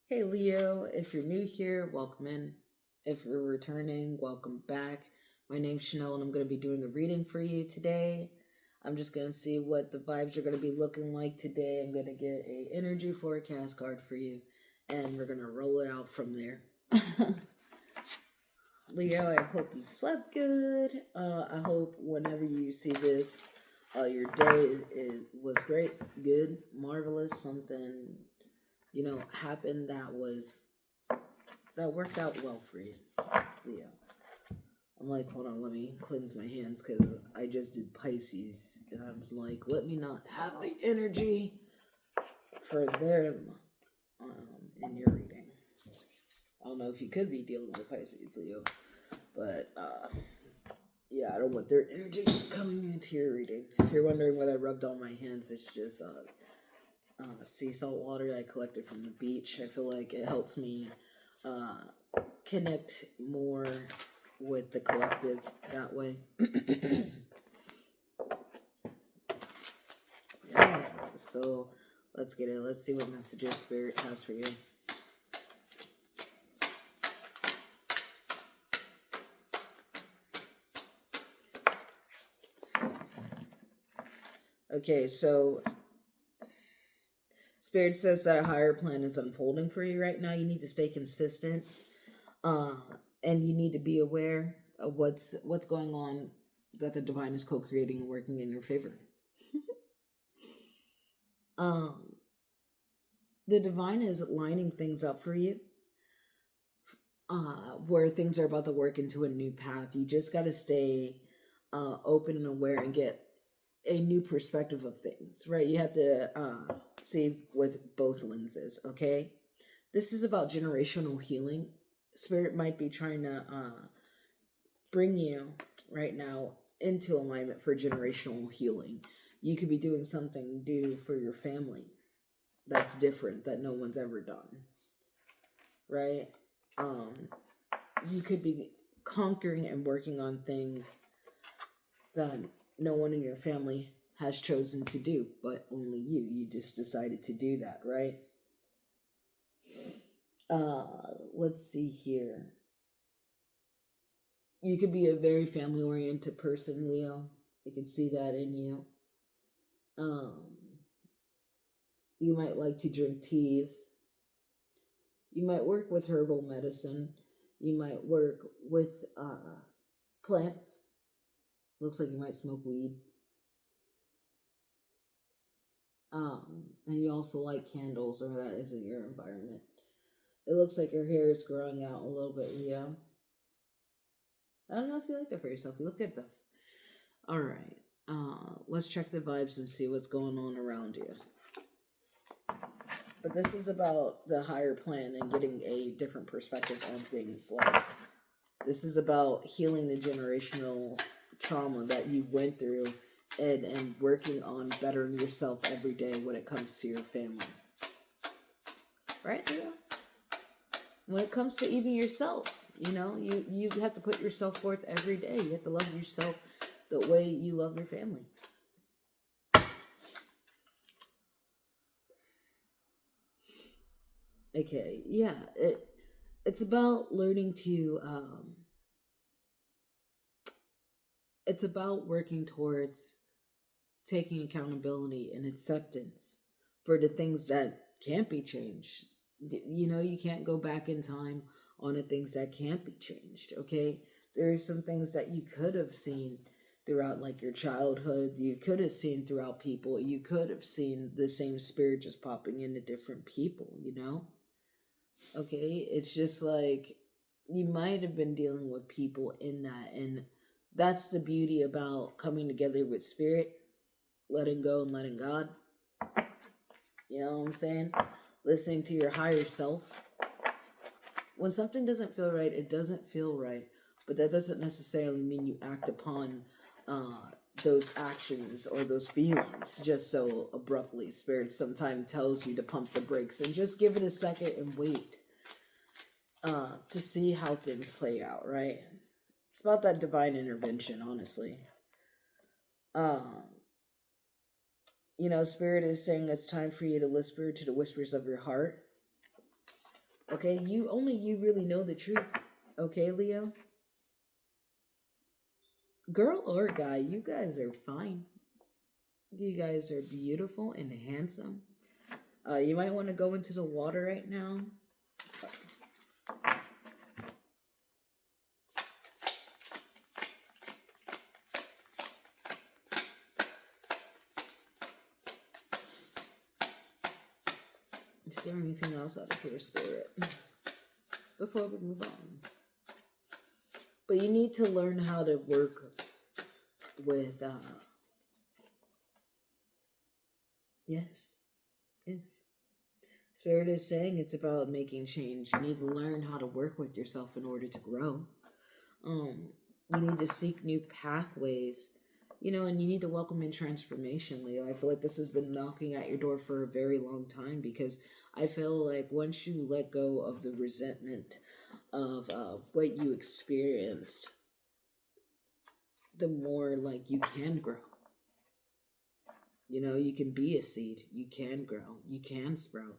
Hey Leo, if you're new here, welcome in. If you're returning, welcome back. My name's Chanel and I'm going to be doing a reading for you today. I'm just going to see what the vibes are going to be looking like today. I'm going to get a energy forecast card for you and we're going to roll it out from there. Leo, I hope you slept good. I hope whenever you see this, your day was great, good, marvelous, something happened that worked out well for you. Leo. I'm like, hold on, let me cleanse my hands because I just did Pisces, and I'm like, let me not have the energy for them in your reading. I don't know if you could be dealing with Pisces, Leo, but yeah, I don't want their energy coming into your reading. If you're wondering what I rubbed on my hands, it's just sea salt water I collected from the beach. I feel like it helps me connect more with the collective that way. Yeah, so let's get it. Let's see what messages Spirit has for you. Okay, so Spirit says that a higher plan is unfolding for you right now. You need to stay consistent, and you need to be aware of what's going on, that the divine is co-creating and working in your favor. The divine is lining things up for you, where things are about to work into a new path. You just got to stay open and aware and get a new perspective of things, right? You have to see with both lenses, okay? This is about generational healing. Spirit might be trying to bring you right now into alignment for generational healing. You could be doing something new for your family that's different, that no one's ever done, right? You could be conquering and working on things that no one in your family has chosen to do, but only you. You just decided to do that, right? Let's see here. You could be a very family oriented person, Leo. I can see that in you. You might like to drink teas. You might work with herbal medicine. You might work with plants. Looks like you might smoke weed. And you also like candles, or that isn't your environment. It looks like your hair is growing out a little bit, Leo. I don't know if you like that for yourself. You look good though. All right. Let's check the vibes and see what's going on around you. But this is about the higher plan and getting a different perspective on things. Like, this is about healing the generational trauma that you went through, and working on bettering yourself every day when it comes to your family. Right, Leo? When it comes to even yourself, you have to put yourself forth every day. You have to love yourself the way you love your family. Okay, yeah, it's about learning to it's about working towards taking accountability and acceptance for the things that can't be changed. You can't go back in time on the things that can't be changed, okay? There's some things that you could have seen throughout, like, your childhood. You could have seen throughout people. You could have seen the same spirit just popping into different people. Okay, it's just like you might have been dealing with people in that, and that's the beauty about coming together with spirit, letting go and letting God. You know what I'm saying? Listening to your higher self. When something doesn't feel right, it doesn't feel right, but that doesn't necessarily mean you act upon those actions or those feelings just so abruptly. Spirit sometimes tells you to pump the brakes and just give it a second and wait to see how things play out, right? It's about that divine intervention, honestly. Spirit is saying it's time for you to whisper to the whispers of your heart. Okay, you really know the truth. Okay, Leo? Girl or guy, you guys are fine. You guys are beautiful and handsome. You might want to go into the water right now. Is there anything else out of here, Spirit? Before we move on. But you need to learn how to work with, yes, yes. Spirit is saying it's about making change. You need to learn how to work with yourself in order to grow. You need to seek new pathways, and you need to welcome in transformation, Leo. I feel like this has been knocking at your door for a very long time because I feel like once you let go of the resentment of what you experienced, the more like you can grow. You can be a seed, you can grow, you can sprout.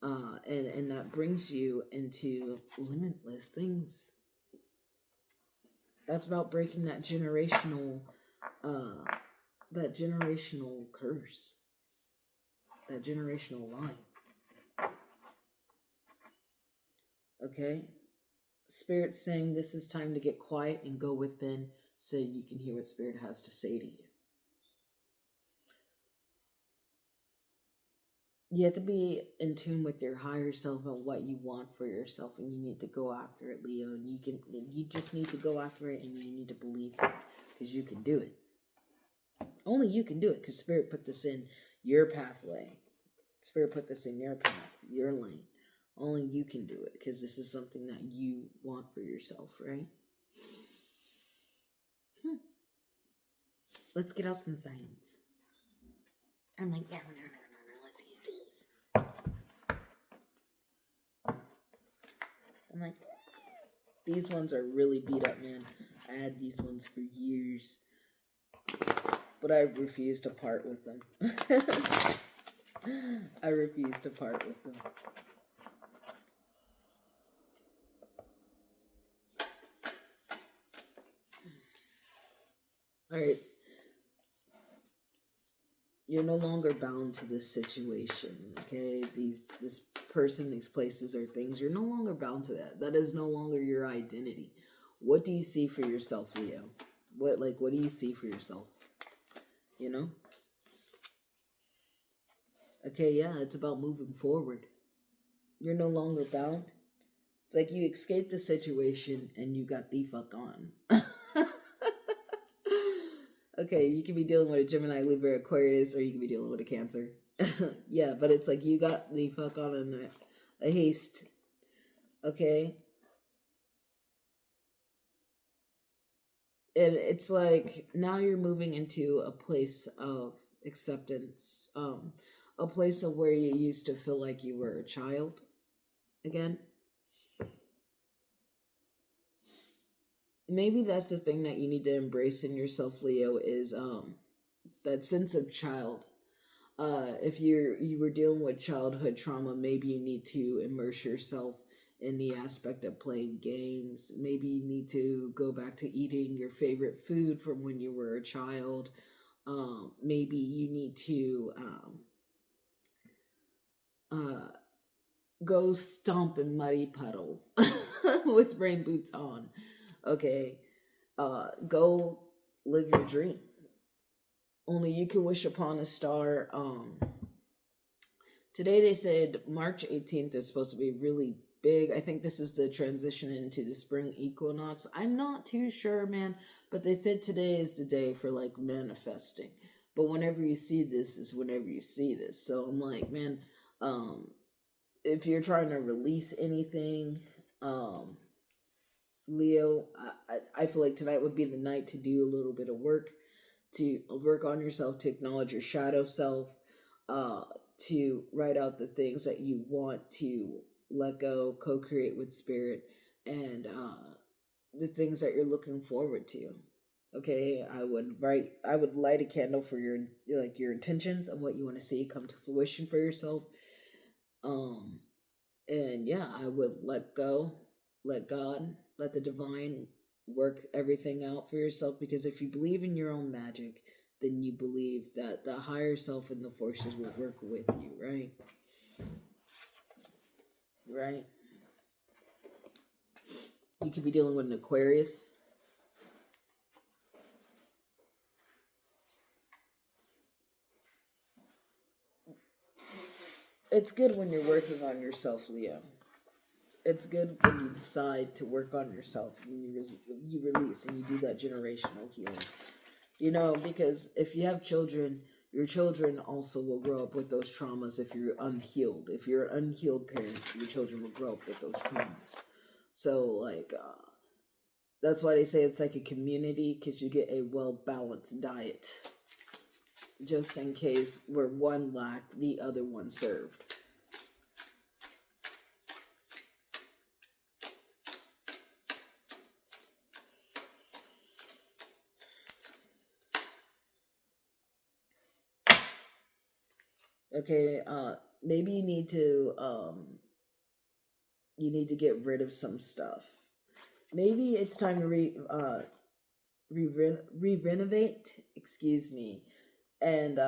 And that brings you into limitless things. That's about breaking uh, that generational curse, that generational line. Okay, Spirit's saying this is time to get quiet and go within, so you can hear what Spirit has to say to you. You have to be in tune with your higher self and what you want for yourself, and you need to go after it, Leo. And you just need to go after it, and you need to believe it, because you can do it. Only you can do it, because Spirit put this in your pathway. Spirit put this in your path, your lane. Only you can do it, because this is something that you want for yourself, right? Let's get out some signs. I'm like, no, let's use these. I'm like, these ones are really beat up, man. I had these ones for years, but I refuse to part with them. I refuse to part with them. All right. You're no longer bound to this situation, okay? This person, these places or things, you're no longer bound to that. That is no longer your identity. What do you see for yourself, Leo? What do you see for yourself? Okay, yeah, it's about moving forward. You're no longer bound. It's like you escaped the situation and you got the fuck on. Okay, you can be dealing with a Gemini, Libra, Aquarius, or you can be dealing with a Cancer. Yeah, but it's like you got the fuck on in a haste. Okay? And it's like now you're moving into a place of acceptance, a place of where you used to feel like you were a child again. Maybe that's the thing that you need to embrace in yourself, Leo, is that sense of child. If you were dealing with childhood trauma, maybe you need to immerse yourself in the aspect of playing games. Maybe you need to go back to eating your favorite food from when you were a child. Maybe you need to uh, go stomp in muddy puddles with rain boots on. Okay, go live your dream. Only you can wish upon a star. Today they said March 18th is supposed to be really big. I think this is the transition into the spring equinox. I'm not too sure, man, but they said today is the day for like manifesting. But whenever you see this is whenever you see this. So I'm like, man, if you're trying to release anything, Leo, I feel like tonight would be the night to do a little bit of work, to work on yourself, to acknowledge your shadow self, uh, to write out the things that you want to let go, co-create with spirit, and the things that you're looking forward to. Okay, I would light a candle for your intentions and what you want to see come to fruition for yourself. Um And yeah, I would let go, let God, let the divine work everything out for yourself, because if you believe in your own magic, then you believe that the higher self and the forces will work with you, right? Right? You could be dealing with an Aquarius. It's good when you're working on yourself, Leo. It's good when you decide to work on yourself and you release and you do that generational healing. You know, because if you have children, your children also will grow up with those traumas if you're unhealed. If you're an unhealed parent, your children will grow up with those traumas. So, like, that's why they say it's like a community, because you get a well balanced diet. Just in case where one lacked, the other one served. Okay, maybe you need to get rid of some stuff. Maybe it's time to renovate, excuse me, and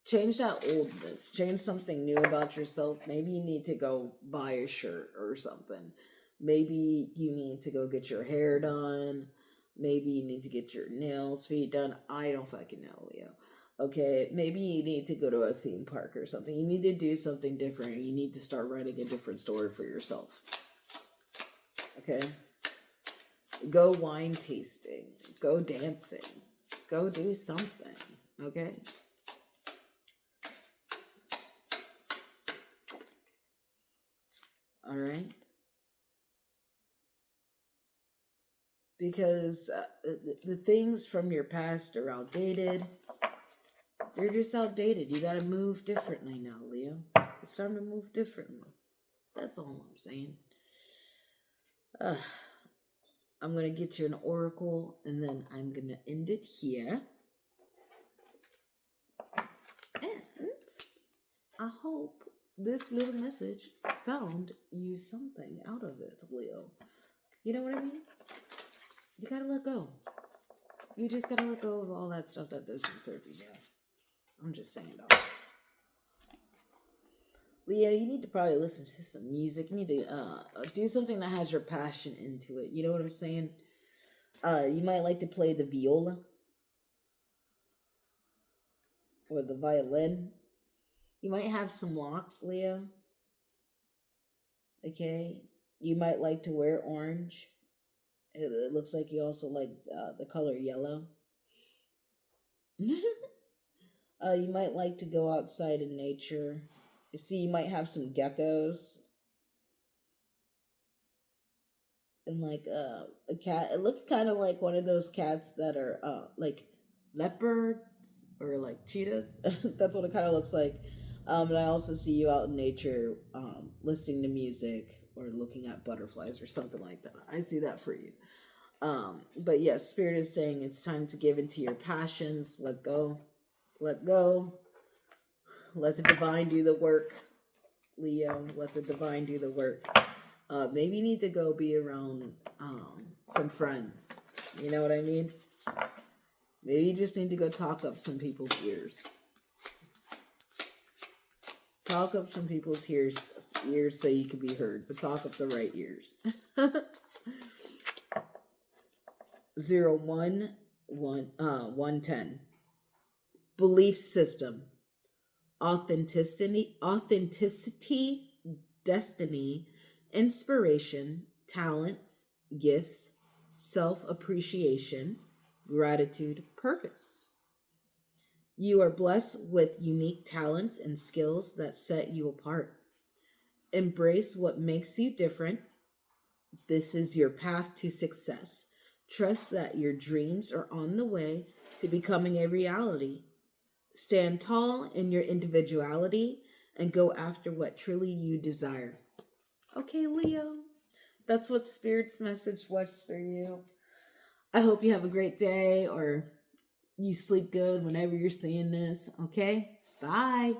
change that oldness. Change something new about yourself. Maybe you need to go buy a shirt or something. Maybe you need to go get your hair done. Maybe you need to get your nails, feet done. I don't fucking know, Leo. Okay, maybe you need to go to a theme park or something. You need to do something different. You need to start writing a different story for yourself. Okay? Go wine tasting. Go dancing. Go do something. Okay? All right? Because the things from your past are outdated. They're just outdated. You gotta move differently now, Leo. It's time to move differently. That's all I'm saying. I'm gonna get you an oracle, and then I'm gonna end it here. And I hope this little message found you something out of it, Leo. You know what I mean? You gotta let go. You just gotta let go of all that stuff that doesn't serve you now. I'm just saying, dog. Leo, you need to probably listen to some music. You need to do something that has your passion into it. You know what I'm saying? You might like to play the viola or the violin. You might have some locks, Leo. Okay. You might like to wear orange. It looks like you also like the color yellow. You might like to go outside in nature. You see, you might have some geckos. And like a cat. It looks kind of like one of those cats that are like leopards or like cheetahs. That's what it kind of looks like. And I also see you out in nature, listening to music or looking at butterflies or something like that. I see that for you. But yes, Spirit is saying it's time to give into your passions. Let go. Let go. Let the divine do the work. Leo, let the divine do the work. Maybe you need to go be around some friends. You know what I mean? Maybe you just need to go talk up some people's ears. Talk up some people's ears so you can be heard, but talk up the right ears. 110. Belief system. Authenticity, destiny, inspiration, talents, gifts, self-appreciation, gratitude, purpose. You are blessed with unique talents and skills that set you apart. Embrace what makes you different. This is your path to success. Trust that your dreams are on the way to becoming a reality. Stand tall in your individuality and go after what truly you desire. Okay, Leo, that's what Spirit's message was for you. I hope you have a great day or you sleep good whenever you're seeing this. Okay, bye.